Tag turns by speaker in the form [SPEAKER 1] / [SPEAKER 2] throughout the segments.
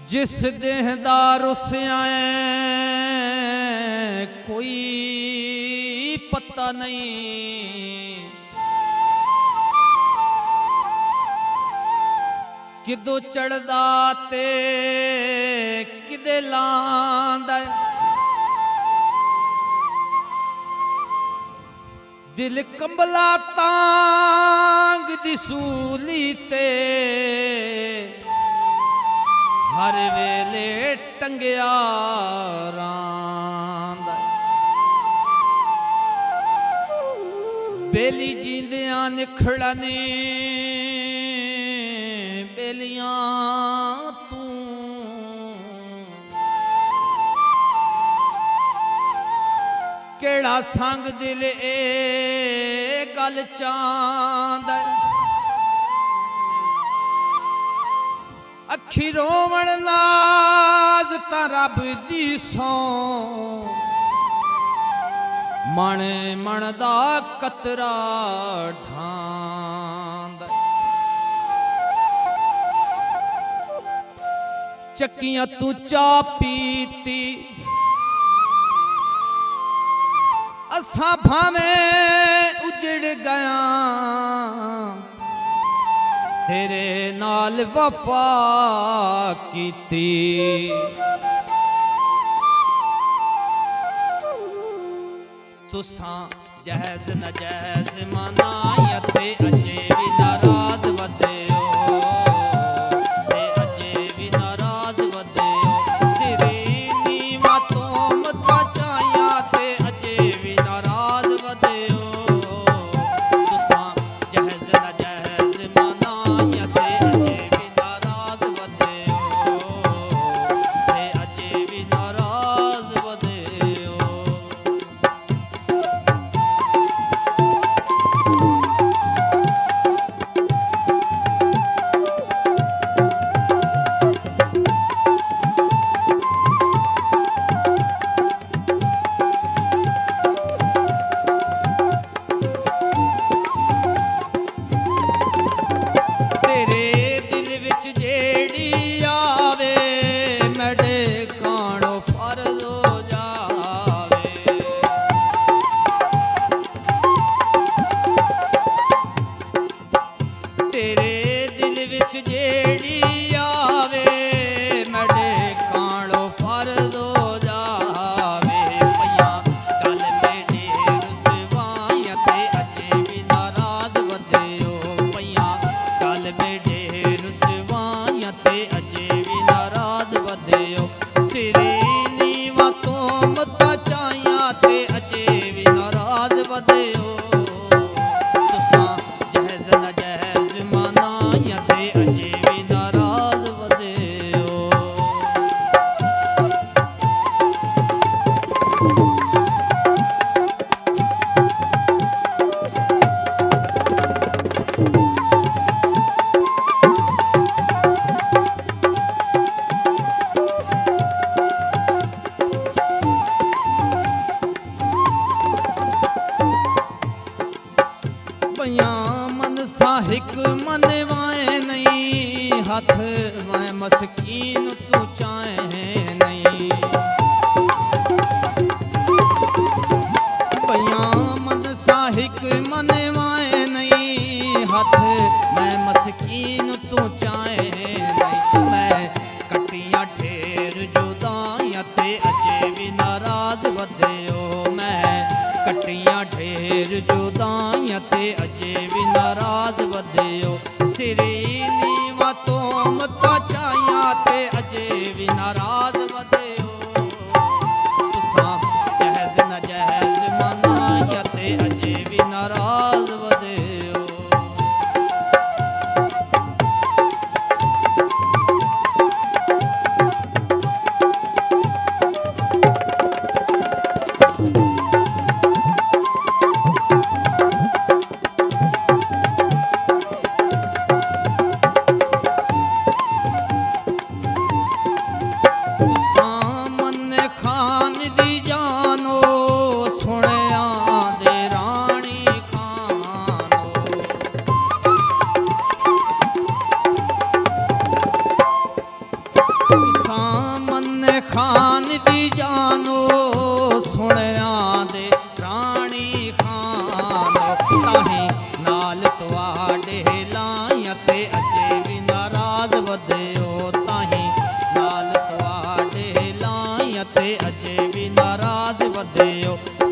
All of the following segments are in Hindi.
[SPEAKER 1] जिस देहदार उसे आए कोई पता नहीं, किदो चढ़दा ते किदे लांदा, दिल कंबला तांग दी सूली ते हर वेले टंगिया रांदा। बेली जींदियां निखड़नी बेलियां तू, केड़ा संग दिल ए गल चांदा। अखी रोवण नाज तां रब दी सौ, मण मण दा कतरा ढांदा। चक्कियां तू चा पीती असां भावें उजड़ गया, तेरे नाल वफा कीती। तुसां जैज़ नाजैज़ मनाया ते अजे भी नाराज वदे हो, ते अजे भी नाराज वदे हो। सिरे नीवा तो मत चाया ते अजे भी नाराज वदे हो। तुसां जैज़ नाजैज़ मनाया ते अजे भी नाराज वदे हो, ते अजे भी नाराज वदे हो। हिक मन वाए नहीं, हाथ वाए मस्कीन तू चाहे नहीं। भैया मन साहिक मन वाए नहीं, हाथ मैं मस्कीन तू चाहे नहीं। मैं कटिया ढेर जुदाइयां ते अजे भी नाराज वदे हो। मैं कटिया ढेर जुदाइयां ते अजे भी नाराज वदे हो। सिरे नीवा तो मत चाया ते अजे भी नाराज वदे हो। तुसां जैज़ नाजैज़ मनाया ते अजे भी नाराज वदे हो।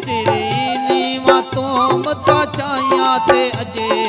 [SPEAKER 1] सिरी नीवा तो मता चाया ते अजे